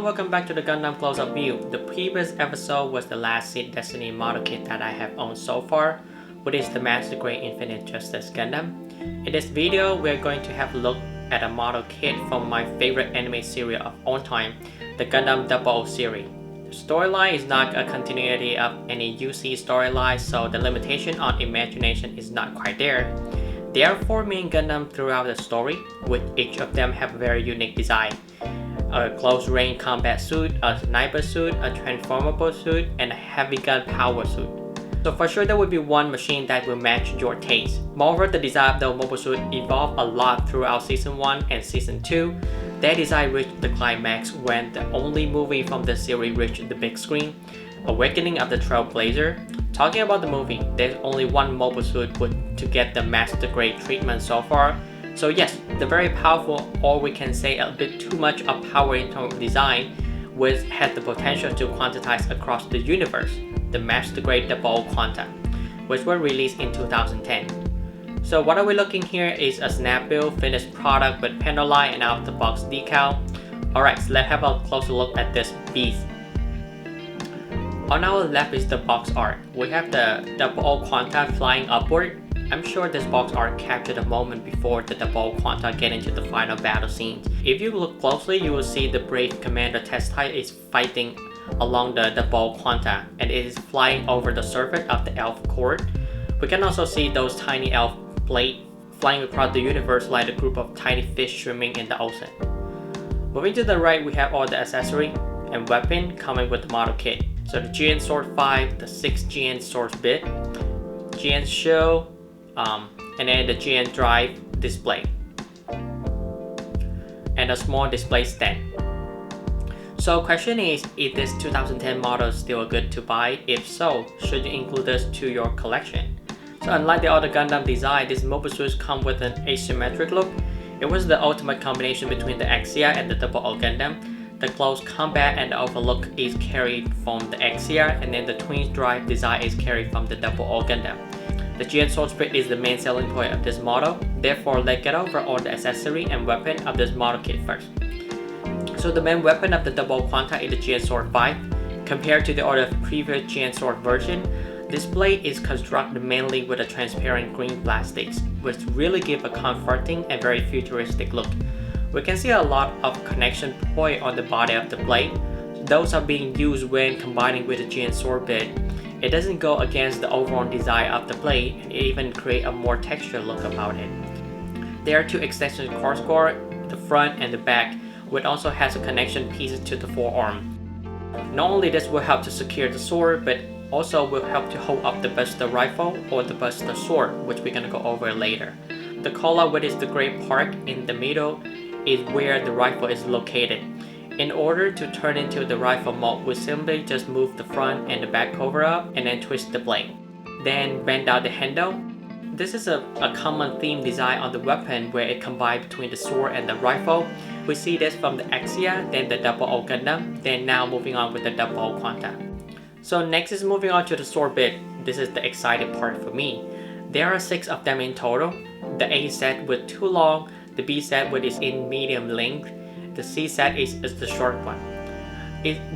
welcome back to the Gundam close-up view. The previous episode was the last Seed Destiny model kit that I have owned so far, which is the Master Grade Infinite Justice Gundam. In this video, we're going to have a look at a model kit from my favorite anime series of all time, the Gundam 00 series. The storyline is not a continuity of any UC storyline, so the limitation on imagination is not quite there. There are 4 main Gundam throughout the story, with each of them have a very unique design. A close-range combat suit, a sniper suit, a transformable suit, and a heavy gun power suit. So for sure there will be one machine that will match your taste. Moreover, the design of the mobile suit evolved a lot throughout Season 1 and Season 2. Their design reached the climax when the only movie from the series reached the big screen, Awakening of the Trailblazer. Talking about the movie, there's only one mobile suit to get the Master Grade treatment so far. So yes, the very powerful, or we can say a bit too much of power in terms of design, which has the potential to quantize across the universe, the Master Grade 00 QanT, which were released in 2010. So what are we looking here is a snap build finished product with panel line and out of the box decal. Alright, so let's have a closer look at this beast. On our left is the box art. We have the 00 QanT flying upward. I'm sure this box art captured the moment before the 00 QanT get into the final battle scenes. If you look closely, you will see the brave commander test type is fighting along the 00 QanT, and it is flying over the surface of the elf court. We can also see those tiny elf blades flying across the universe like a group of tiny fish swimming in the ocean. Moving to the right, we have all the accessory and weapon coming with the model kit. So the GN Sword 5, the 6 GN Sword bit, GN Shield, and then the GN Drive display, and a small display stand. So question is this 2010 model still good to buy? If so, should you include this to your collection? So unlike the other Gundam design, this mobile suits come with an asymmetric look. It was the ultimate combination between the Exia and the 00 Gundam. The close combat and the overlook is carried from the Exia, and then the twin drive design is carried from the 00 Gundam. The GN Sword Split is the main selling point of this model, therefore let's get over all the accessory and weapon of this model kit first. So the main weapon of the 00 QanT is the GN Sword 5. Compared to the other previous GN Sword version, this blade is constructed mainly with a transparent green plastics, which really give a comforting and very futuristic look. We can see a lot of connection point on the body of the blade. Those are being used when combining with the GN Sword bit. It doesn't go against the overall design of the blade, and it even creates a more textured look about it. There are 2 extension cross guard, the front and the back, which also has a connection pieces to the forearm. Not only this will help to secure the sword, but also will help to hold up the Buster rifle or the Buster sword, which we're gonna go over later. The collar, which is the gray part in the middle, is where the rifle is located. In order to turn into the rifle mode, we simply just move the front and the back cover up and then twist the blade. Then bend out the handle. This is a common theme design on the weapon where it combines between the sword and the rifle. We see this from the Exia, then the 00 Gundam, then now moving on with the 00 QanT. So next is moving on to the sword bit. This is the exciting part for me. There are 6 of them in total. The A set with 2 long, the B set which is in medium length, the C set is the short one.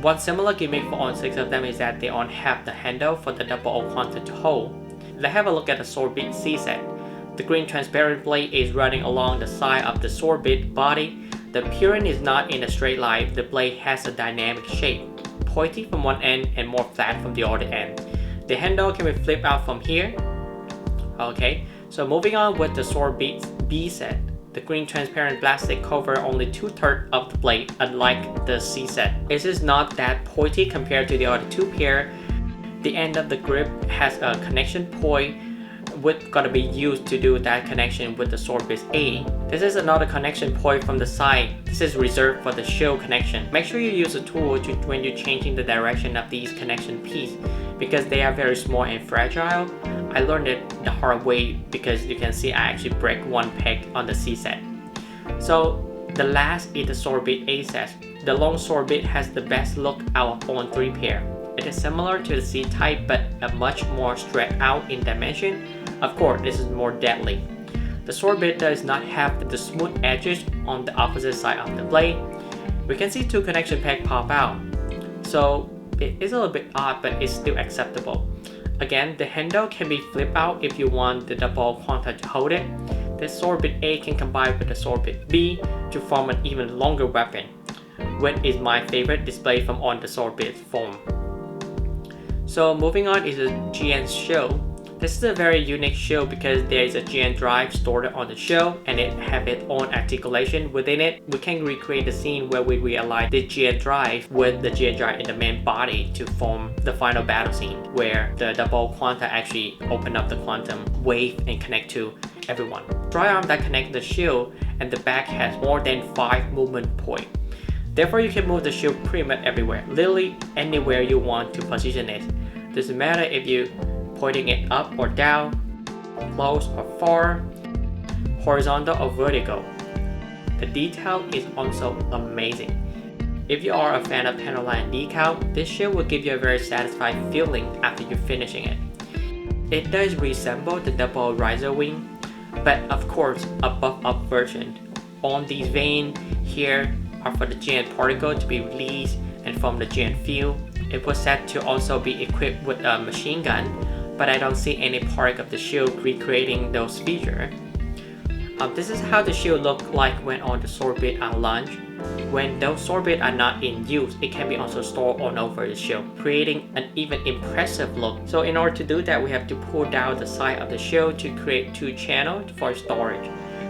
One similar gimmick for all 6 of them is that they all have the handle for the 00 QanT to hold. Let's have a look at the sword bit C set. The green transparent blade is running along the side of the sword bit body. The appearance is not in a straight line. The blade has a dynamic shape, pointy from one end and more flat from the other end. The handle can be flipped out from here. Okay, so moving on with the sword bit B set. The green transparent plastic cover only 2/3 of the blade, unlike the C set. It is not that pointy compared to the other 2 pair. The end of the grip has a connection point which gonna be used to do that connection with the sword bit A. This is another connection point from the side. This is reserved for the shield connection. Make sure you use a tool when you're changing the direction of these connection pieces because they are very small and fragile. I learned it the hard way because you can see I actually break one peg on the C set. So the last is the sword bit A set. The long sword bit has the best look out of all 3 pair. It is similar to the C type but a much more stretched out in dimension. Of course, this is more deadly. The sword bit does not have the smooth edges on the opposite side of the blade. we can see two connection pegs pop out. So it is a little bit odd, but it's still acceptable. Again, the handle can be flipped out if you want the double QanT to hold it. The sword bit A can combine with the sword bit B to form an even longer weapon, which is my favorite display from on the sword bit form. So moving on is the GN shield. This is a very unique shield because there is a GN drive stored on the shield and it have its own articulation within it. We can recreate the scene where we realign the GN drive with the GN drive in the main body to form the final battle scene where the double QanT actually open up the quantum wave and connect to everyone. Dry arm that connects the shield and the back has more than 5 movement points. Therefore, you can move the shield pretty much everywhere, literally anywhere you want to position it. Doesn't matter if you pointing it up or down, close or far, horizontal or vertical. The detail is also amazing. If you are a fan of panel line decal, this shield will give you a very satisfied feeling after you're finishing it. It does resemble the double riser wing, but of course a buffed up version. On these veins here are for the GN particle to be released and from the GN field. It was said to also be equipped with a machine gun, but I don't see any part of the shield recreating those features. This is how the shield looks like when on the sword bit on launch. When those sword bits are not in use, it can be also stored on over the shield, creating an even impressive look. So in order to do that, we have to pull down the side of the shield to create 2 channels for storage.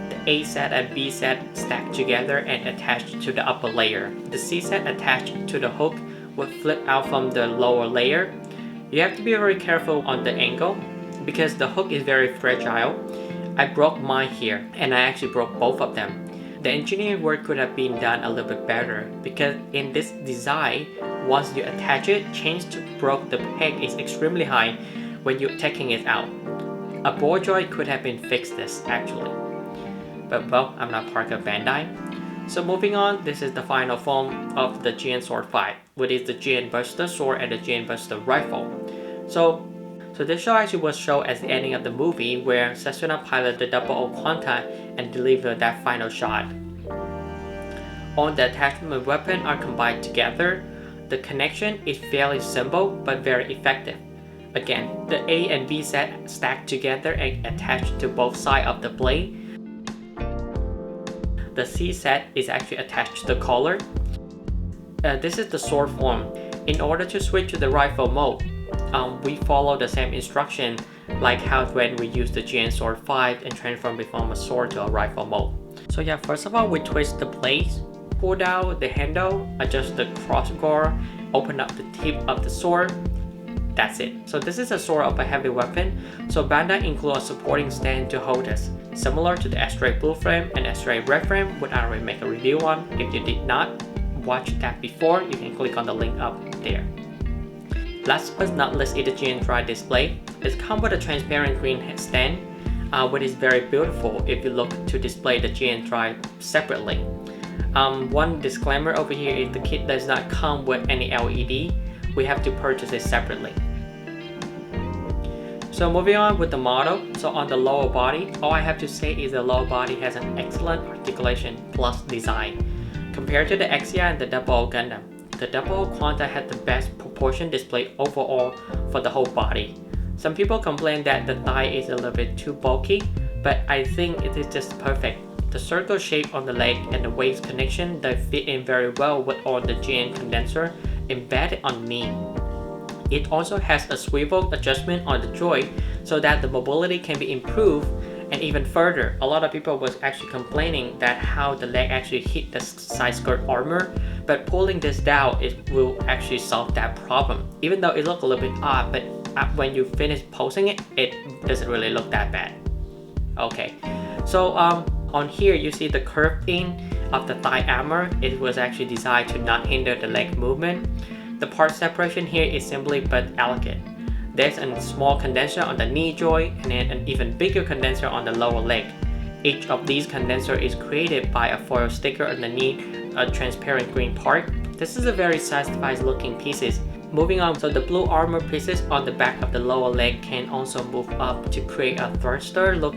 The A set and B set stacked together and attached to the upper layer. The C set attached to the hook would flip out from the lower layer. You have to be very careful on the angle because the hook is very fragile. I broke mine here and I actually broke both of them. The engineering work could have been done a little bit better because in this design, once you attach it, change to broke the peg is extremely high when you're taking it out. A ball joint could have been fixed this actually. But well, I'm not part of Bandai. So moving on, this is the final form of the GN Sword 5, which is the GN Buster Sword and the GN Buster Rifle. So this show actually was shown as the ending of the movie where Setsuna piloted the double QanT and delivered that final shot. All the attachment weapons are combined together. The connection is fairly simple but very effective. Again, the A and B set stacked together and attached to both sides of the blade. The C set is actually attached to the collar. This is the sword form. In order to switch to the rifle mode, we follow the same instruction like how when we use the GN Sword 5 and transform it from a sword to a rifle mode. So yeah, first of all, we twist the blades, pull down the handle, adjust the crossguard, open up the tip of the sword. That's it. So this is a sword of a heavy weapon. So Bandai includes a supporting stand to hold this, similar to the X-Ray Blue Frame and X-Ray Red Frame, which I already make a review on. If you did not watch that before, you can click on the link up there. Last but not least is the GN Drive display. It comes with a transparent green stand, which is very beautiful if you look to display the GN Drive separately. One disclaimer over here is the kit does not come with any LED. We have to purchase it separately. So moving on with the model, so on the lower body, all I have to say is the lower body has an excellent articulation plus design. Compared to the Exia and the Double Gundam, the Double QanT had the best proportion display overall for the whole body. Some people complain that the thigh is a little bit too bulky, but I think it is just perfect. The circle shape on the leg and the waist connection that fit in very well with all the GN condenser embedded on knee. It also has a swivel adjustment on the joint so that the mobility can be improved and even further. A lot of people was actually complaining that how the leg actually hit the side skirt armor, but pulling this down it will actually solve that problem. Even though it looked a little bit odd, but when you finish posing it, it doesn't really look that bad. Okay, so on here you see the curved in of the thigh armor. It was actually designed to not hinder the leg movement. The part separation here is simply but elegant. There's a small condenser on the knee joint and then an even bigger condenser on the lower leg. Each of these condensers is created by a foil sticker underneath a transparent green part. This is a very satisfying looking pieces. Moving on, so the blue armor pieces on the back of the lower leg can also move up to create a thruster look,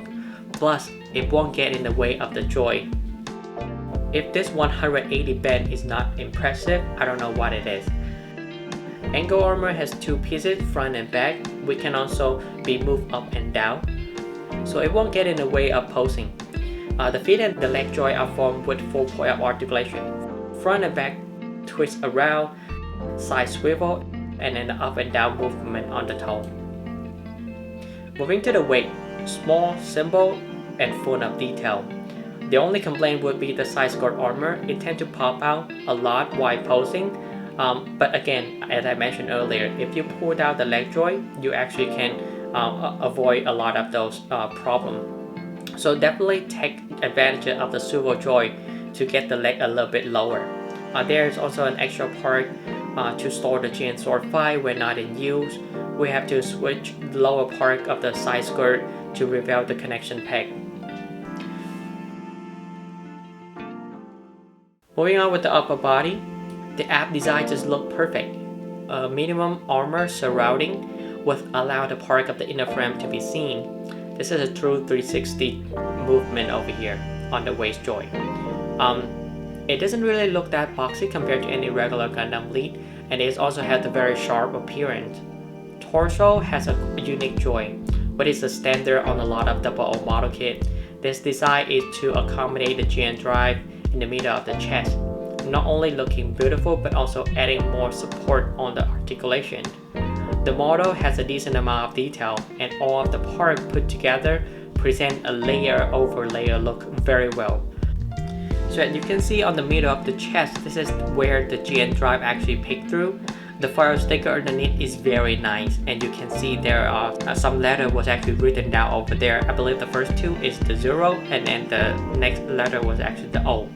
plus it won't get in the way of the joint. If this 180 bend is not impressive, I don't know what it is. Angle armor has two pieces, front and back, which can also be moved up and down, so it won't get in the way of posing. The feet and the leg joint are formed with full point of articulation. Front and back twist around, side swivel, and then the up and down movement on the toe. Moving to the weight, small, simple, and full of detail. The only complaint would be the side skirt armor. It tends to pop out a lot while posing. But again, as I mentioned earlier, if you pull down the leg joint, you actually can avoid a lot of those problems. So definitely take advantage of the swivel joint to get the leg a little bit lower. There is also an extra part to store the GN sword file when not in use. We have to switch the lower part of the side skirt to reveal the connection peg. Moving on with the upper body, the ab design just looked perfect. A minimum armor surrounding would allow the part of the inner frame to be seen. This is a true 360 movement over here on the waist joint. It doesn't really look that boxy compared to any regular Gundam lead, and it also has a very sharp appearance. Torso has a unique joint, but it's a standard on a lot of 00 model kit. This design is to accommodate the GN drive in the middle of the chest, not only looking beautiful but also adding more support on the articulation. The model has a decent amount of detail, and all of the parts put together present a layer over layer look very well. So as you can see on the middle of the chest, this is where the GN drive actually peeked through. The fire sticker underneath is very nice, and you can see there are some letter was actually written down over there. I believe the first two is the 0, and then the next letter was actually the O.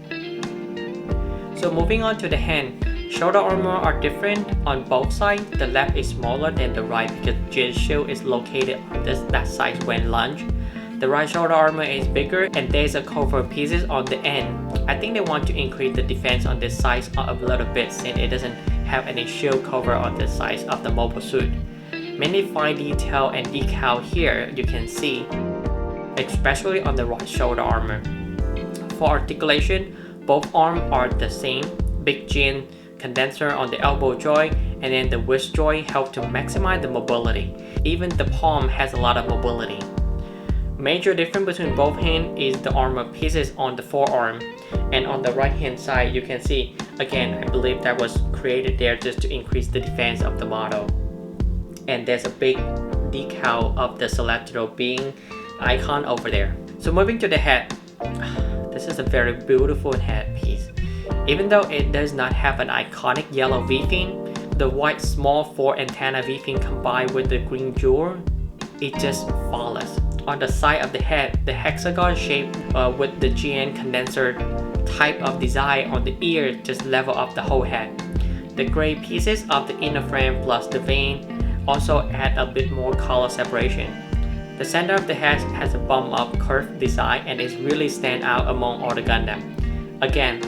So moving on to the hand, shoulder armor are different on both sides. The left is smaller than the right because GN shield is located on that side when lunged. The right shoulder armor is bigger, and there's a cover pieces on the end. I think they want to increase the defense on this side a little bit since it doesn't have any shield cover on the sides of the mobile suit. Many fine detail and decal here you can see, especially on the right shoulder armor. For articulation, both arms are the same. Big GN condenser on the elbow joint, and then the wrist joint help to maximize the mobility. Even the palm has a lot of mobility. Major difference between both hands is the armor pieces on the forearm, and on the right hand side you can see, again, I believe that was created there just to increase the defense of the model. And there's a big decal of the Celestial being icon over there. So moving to the head, this is a very beautiful head piece. Even though it does not have an iconic yellow V-fin, the white small 4 antenna V-fin combined with the green jewel, it just flawless. On the side of the head, the hexagon shape with the GN condenser type of design on the ear just level up the whole head. The gray pieces of the inner frame plus the vein also add a bit more color separation. The center of the head has a bump up curved design and it really stand out among all the Gundam. Again,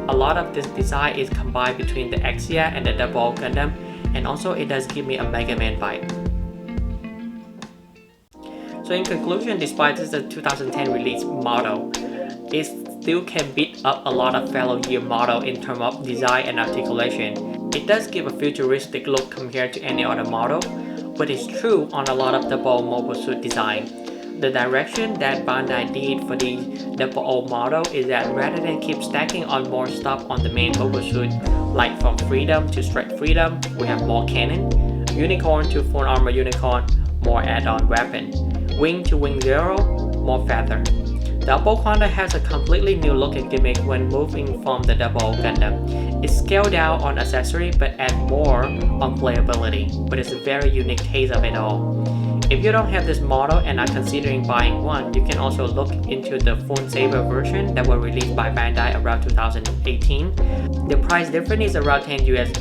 a lot of this design is combined between the Exia and the 00 Gundam, and also it does give me a Mega Man vibe. So in conclusion, despite this is a 2010 release model, it still can beat up a lot of fellow year model in terms of design and articulation. It does give a futuristic look compared to any other model, but it's true on a lot of 00 mobile suit design. The direction that Bandai did for the 00 model is that rather than keep stacking on more stuff on the main mobile suit, like from Freedom to Straight Freedom, we have more cannon, Unicorn to Full Armor Unicorn, more add-on weapon, Wing to Wing Zero, more feather. The QanT has a completely new look and gimmick when moving from the 00 Gundam. It's scaled down on accessory but add more on playability, but it's a very unique taste of it all. If you don't have this model and are considering buying one, you can also look into the Full Saber version that was released by Bandai around 2018. The price difference is around $10 US.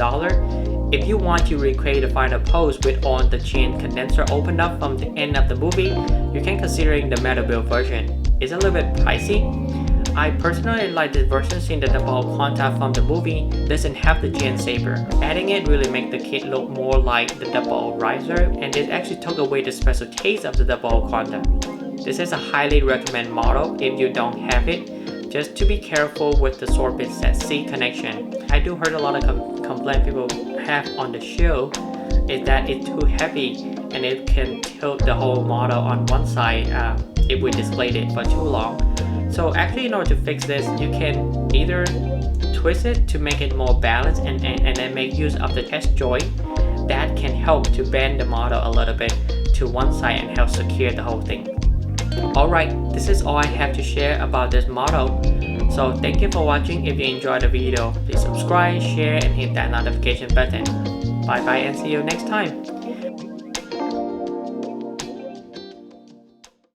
If you want to recreate the final pose with all the GN condenser opened up from the end of the movie, you can consider the metal build version. It's a little bit pricey. I personally like this version since the 00 QanT from the movie doesn't have the GN Saber. Adding it really makes the kit look more like the 00 Riser, and it actually took away the special taste of the 00 QanT. This is a highly recommended model if you don't have it. Just to be careful with the sword bits that C connection. I do heard a lot of complaint people have on the shield is that it's too heavy and it can tilt the whole model on one side if we displayed it for too long. So actually, in order to fix this, you can either twist it to make it more balanced and then make use of the test joint that can help to bend the model a little bit to one side and help secure the whole thing. Alright, this is all I have to share about this model. So thank you for watching. If you enjoyed the video, please subscribe, share and hit that notification button. Bye bye and see you next time.